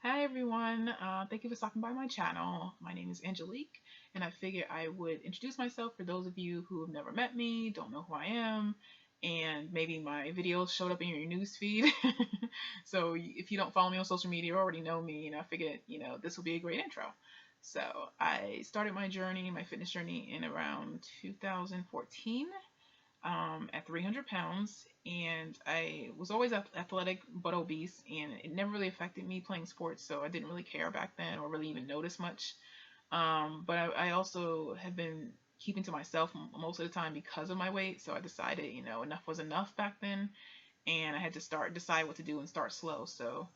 Hi everyone, thank you for stopping by my channel. My name is Angelique, and I figured I would introduce myself for those of you who have never met me, don't know who I am, and maybe my videos showed up in your news feed. So if you don't follow me on social media, you already know me, and I figured, this will be a great intro. So I started my journey, my fitness journey, in around 2014 at 300 pounds, and I was always athletic but obese, and it never really affected me playing sports, so I didn't really care back then or really even notice much. But I also have been keeping to myself most of the time because of my weight, so I decided, enough was enough back then, and I had to decide what to do and start slow. So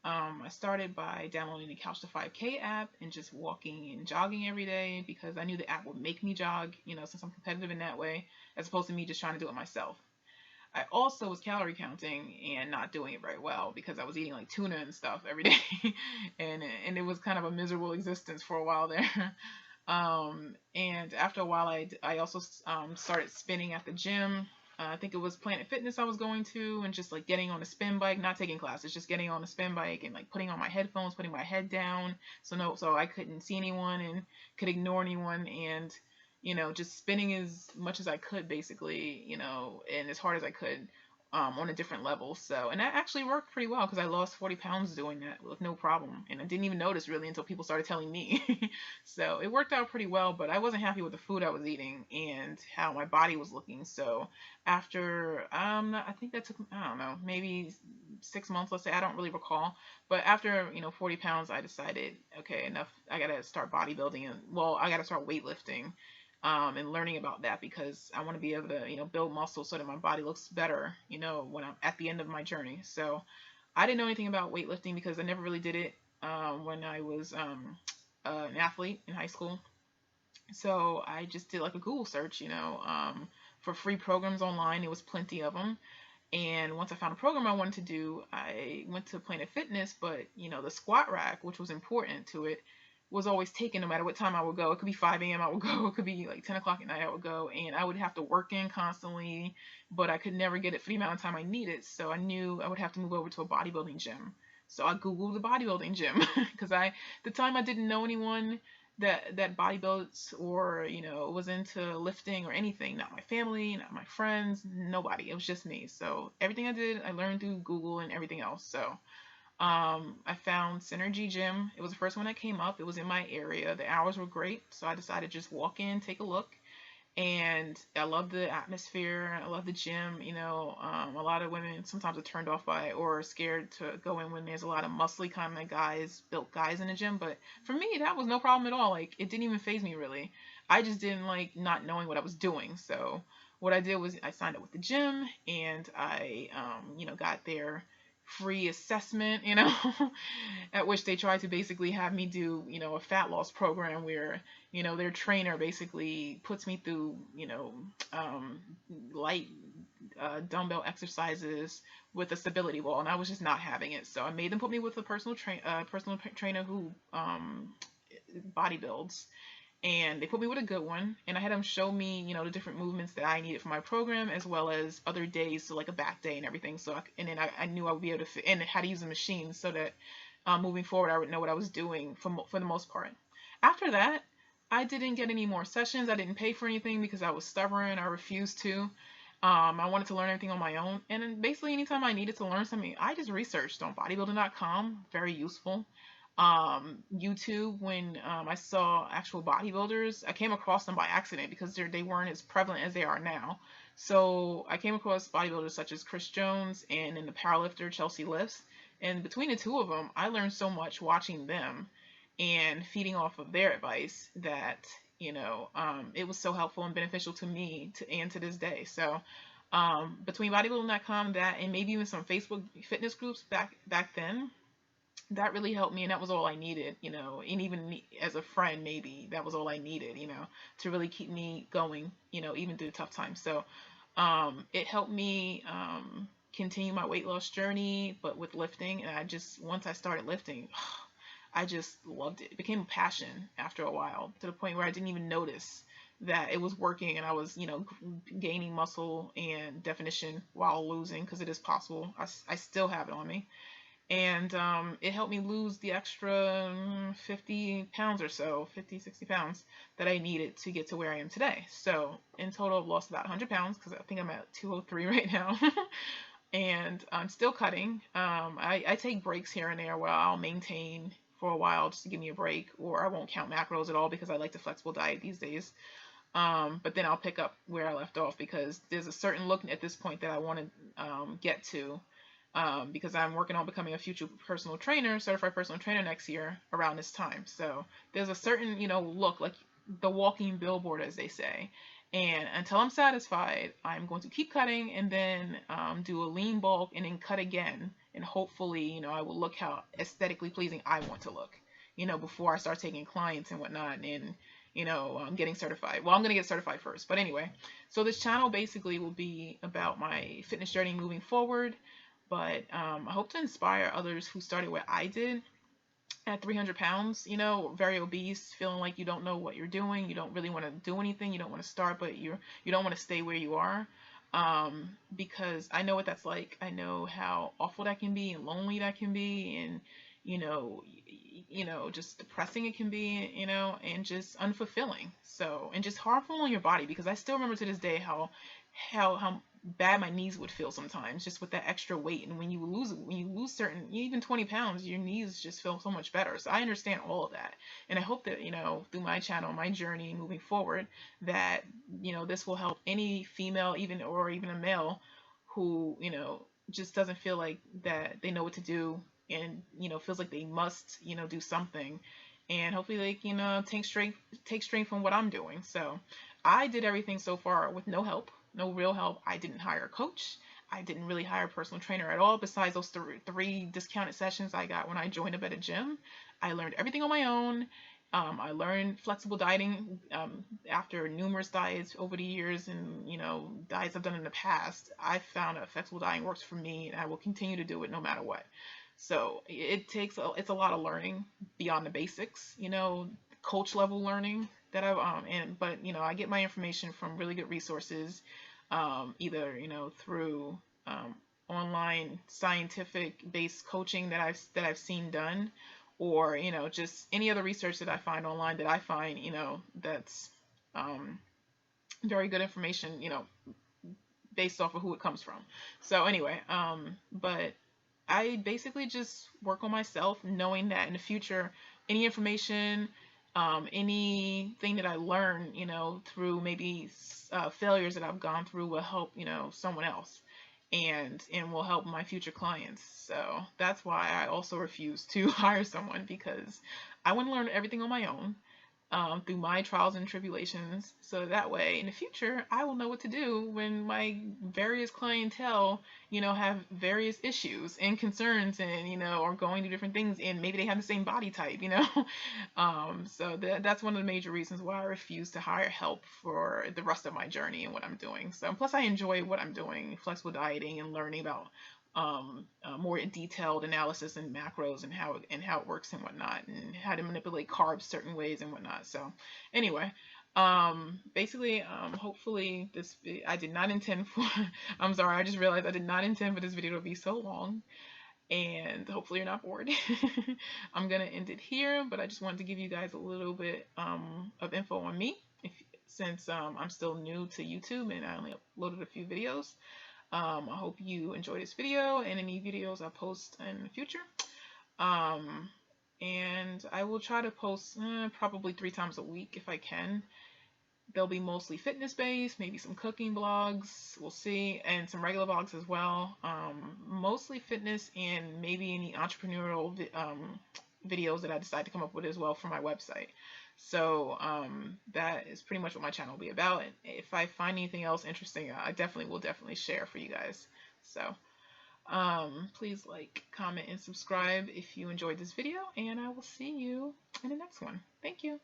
I started by downloading the Couch to 5K app and just walking and jogging every day because I knew the app would make me jog, since I'm competitive in that way, as opposed to me just trying to do it myself. I also was calorie counting and not doing it very well because I was eating like tuna and stuff every day, and it was kind of a miserable existence for a while there. And after a while, I also started spinning at the gym. I think it was Planet Fitness I was going to, and just like getting on a spin bike, not taking classes, just getting on a spin bike and like putting on my headphones, putting my head down, so I couldn't see anyone and could ignore anyone, and just spinning as much as I could, basically, and as hard as I could, on a different level. So, and that actually worked pretty well because I lost 40 pounds doing that with no problem. And I didn't even notice really until people started telling me. So it worked out pretty well, but I wasn't happy with the food I was eating and how my body was looking. So after, I think that took, I don't know, maybe 6 months, let's say, I don't really recall. But after, 40 pounds, I decided, okay, enough. I got to start bodybuilding and, well, I got to start weightlifting, and learning about that because I want to be able to, build muscle so that my body looks better, when I'm at the end of my journey. So I didn't know anything about weightlifting because I never really did it when I was an athlete in high school. So I just did like a Google search, for free programs online. There was plenty of them. And once I found a program I wanted to do, I went to Planet Fitness, but the squat rack, which was important to it, was always taken no matter what time I would go. It could be 5 a.m. I would go. It could be like 10 o'clock at night I would go. And I would have to work in constantly, but I could never get it for the amount of time I needed. So I knew I would have to move over to a bodybuilding gym. So I Googled the bodybuilding gym because the time I didn't know anyone that bodybuilds or was into lifting or anything. Not my family, not my friends, nobody. It was just me. So everything I did, I learned through Google and everything else. So I found Synergy Gym. It was the first one that came up. It was in my area. The hours were great, so I decided to just walk in, take a look, and I love the atmosphere. I love the gym. A lot of women sometimes are turned off by or scared to go in when there's a lot of muscly kind of guys, built guys in the gym. But for me, that was no problem at all. Like, it didn't even faze me really. I just didn't like not knowing what I was doing. So what I did was I signed up with the gym, and I, got their free assessment, at which they tried to basically have me do, a fat loss program where, their trainer basically puts me through, um, light dumbbell exercises with a stability ball, and I was just not having it. So I made them put me with a personal trainer who body builds, and they put me with a good one, and I had them show me, the different movements that I needed for my program, as well as other days, so like a back day and everything. So and then I knew I would be able to fit and how to use the machine so that moving forward I would know what I was doing for the most part. After that, I didn't get any more sessions. I didn't pay for anything because I was stubborn. I refused to. I wanted to learn everything on my own, and then basically anytime I needed to learn something, I just researched on bodybuilding.com. Very useful. YouTube, when I saw actual bodybuilders, I came across them by accident because they weren't as prevalent as they are now. So I came across bodybuilders such as Chris Jones and then the powerlifter Chelsea Lifts. And between the two of them, I learned so much watching them and feeding off of their advice that, it was so helpful and beneficial to me and to this day. So between bodybuilding.com, that, and maybe even some Facebook fitness groups back then, that really helped me, and that was all I needed, and even me, as a friend, maybe that was all I needed, to really keep me going, even through the tough times. So it helped me continue my weight loss journey, but with lifting. And once I started lifting, I just loved it. It became a passion after a while, to the point where I didn't even notice that it was working, and I was, gaining muscle and definition while losing, because it is possible. I still have it on me. And it helped me lose the extra 50 pounds or so, 50, 60 pounds that I needed to get to where I am today. So in total, I've lost about 100 pounds because I think I'm at 203 right now. And I'm still cutting. I take breaks here and there where I'll maintain for a while just to give me a break, or I won't count macros at all because I like the flexible diet these days. But then I'll pick up where I left off because there's a certain look at this point that I want to get to, because I'm working on becoming a future personal trainer, certified personal trainer next year around this time. So there's a certain, look, like the walking billboard, as they say. And until I'm satisfied, I'm going to keep cutting and then do a lean bulk and then cut again. And hopefully, I will look how aesthetically pleasing I want to look, before I start taking clients and whatnot and, getting certified. Well, I'm going to get certified first. But anyway, so this channel basically will be about my fitness journey moving forward. But I hope to inspire others who started what I did at 300 pounds, very obese, feeling like you don't know what you're doing. You don't really want to do anything. You don't want to start, but you don't want to stay where you are. Because I know what that's like. I know how awful that can be and lonely that can be, and just depressing it can be, and just unfulfilling. So, and just harmful on your body, because I still remember to this day how bad my knees would feel sometimes just with that extra weight. And when you lose certain, even 20 pounds, your knees just feel so much better. So I understand all of that. And I hope that, through my channel, my journey moving forward, that, this will help any female, even a male who, just doesn't feel like that they know what to do and, feels like they must, do something. And hopefully they can, take strength from what I'm doing. So I did everything so far with no help. No real help. I didn't hire a coach. I didn't really hire a personal trainer at all, besides those three discounted sessions I got when I joined up at a gym. I learned everything on my own. I learned flexible dieting after numerous diets over the years, and diets I've done in the past. I found that flexible dieting works for me, and I will continue to do it no matter what. So it's a lot of learning beyond the basics, coach level learning that but I get my information from really good resources, either through online scientific based coaching that I've seen done, or just any other research that I find online that I find that's very good information, based off of who it comes from. So anyway, but I basically just work on myself, knowing that in the future, any information, anything that I learn, through maybe failures that I've gone through will help, someone else, and will help my future clients. So that's why I also refuse to hire someone, because I want to learn everything on my own. Through my trials and tribulations, so that way in the future I will know what to do when my various clientele, have various issues and concerns, and are going through different things, and maybe they have the same body type, so that's one of the major reasons why I refuse to hire help for the rest of my journey and what I'm doing. So plus I enjoy what I'm doing, flexible dieting, and learning about more detailed analysis and macros and how it works and whatnot, and how to manipulate carbs certain ways and whatnot. So anyway, basically, hopefully I did not intend for I'm sorry, I just realized I did not intend for this video to be so long, and hopefully you're not bored. I'm gonna end it here, but I just wanted to give you guys a little bit of info on me, since I'm still new to YouTube and I only uploaded a few videos. I hope you enjoy this video and any videos I post in the future. And I will try to post probably 3 times a week if I can. They'll be mostly fitness based, maybe some cooking vlogs, we'll see, and some regular vlogs as well. Mostly fitness, and maybe any entrepreneurial videos that I decide to come up with as well for my website. So that is pretty much what my channel will be about. And if I find anything else interesting, I will definitely share for you guys. So please like, comment, and subscribe if you enjoyed this video, and I will see you in the next one. Thank you.